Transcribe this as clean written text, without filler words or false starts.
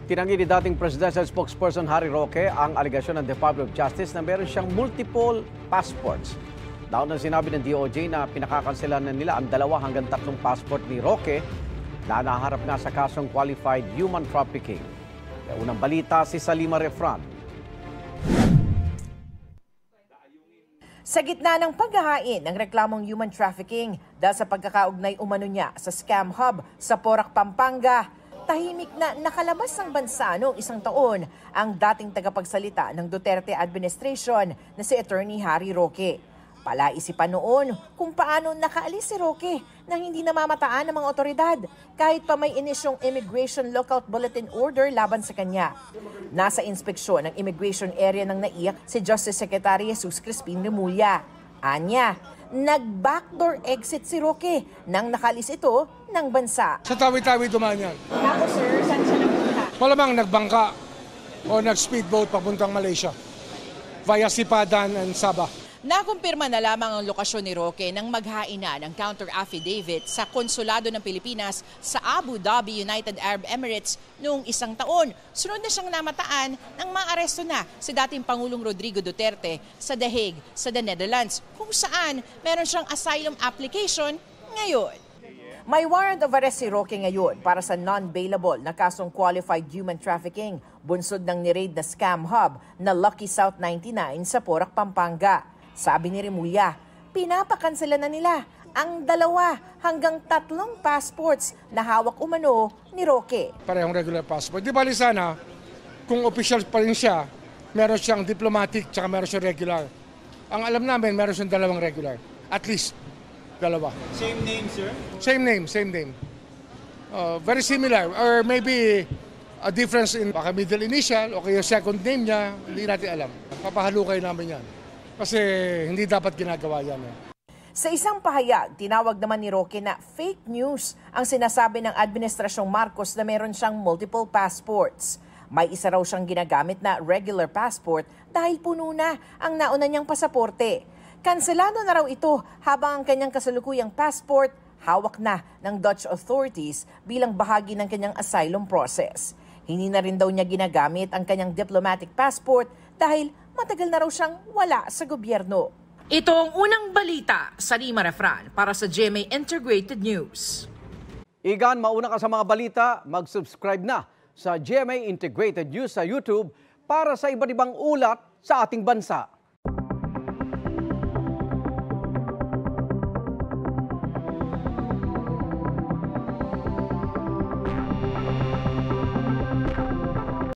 Tinanggi ni dating presidential spokesperson Harry Roque ang alegasyon ng Department of Justice na meron siyang multiple passports. Daon na sinabi ng DOJ na pinakakanselan na nila ang 2 hanggang 3 passport ni Roque na naharap nga sa kasong qualified human trafficking. Kaya unang balita si Salima Refran. Sa gitna ng paghahain ng reklamong human trafficking dahil sa pagkakaugnay umano niya sa scam hub sa Porac, Pampanga, tahimik na nakalabas ng bansa noong 1 taon ang dating tagapagsalita ng Duterte administration na si Attorney Harry Roque. Palaisipan noon kung paano nakaalis si Roque nang hindi namamataan ng mga otoridad kahit pa may inisyong Immigration Lookout Bulletin Order laban sa kanya. Nasa inspeksyon ng immigration area nang naiyak si Justice Secretary Jesus Crispin Remulla. Anya, nag-backdoor exit si Roque nang nakalis ito ng bansa. Sa tawi-tawi dumaan yan. Tapos sir, saan siya nagpunta? Malamang nagbangka o nag-speedboat papuntang Malaysia via Sipadan and Sabah. Nakumpirma na lamang ang lokasyon ni Roque nang maghain na ng counter-affidavit sa Konsulado ng Pilipinas sa Abu Dhabi, United Arab Emirates noong 1 taon. Sunod na siyang namataan nang maaresto na si dating Pangulong Rodrigo Duterte sa The Hague, sa the Netherlands, kung saan meron siyang asylum application ngayon. May warrant of arrest si Roque ngayon para sa non-bailable na kasong qualified human trafficking, bunsod ng ni-raid na scam hub na Lucky South 99 sa Porac, Pampanga. Sabi ni Remulla, pinapakansela na nila ang 2 hanggang 3 passports na hawak umano ni Roque. Parehong regular passport. Di bali sana, kung official pa rin siya, meron siyang diplomatic tsaka meron siyang regular. Ang alam namin, meron siyang 2 regular. At least, 2. Same name, sir? Same name. Very similar. Or maybe a difference in baka middle initial o kaya second name niya, hindi natin alam. Papahalukay namin yan. Kasi hindi dapat ginagawa yan. Sa isang pahayag, tinawag naman ni Roque na fake news ang sinasabi ng Administrasyong Marcos na meron siyang multiple passports. May isa raw siyang ginagamit na regular passport dahil puno na ang nauna niyang pasaporte. Kanselado na raw ito habang ang kanyang kasalukuyang passport hawak na ng Dutch authorities bilang bahagi ng kanyang asylum process. Hindi na rin daw niya ginagamit ang kanyang diplomatic passport dahil matagal na raw siyang wala sa gobyerno. Ito ang unang balita sa Salima Refran para sa GMA Integrated News. Igan, mauna ka sa mga balita, mag-subscribe na sa GMA Integrated News sa YouTube para sa iba't ibang ulat sa ating bansa.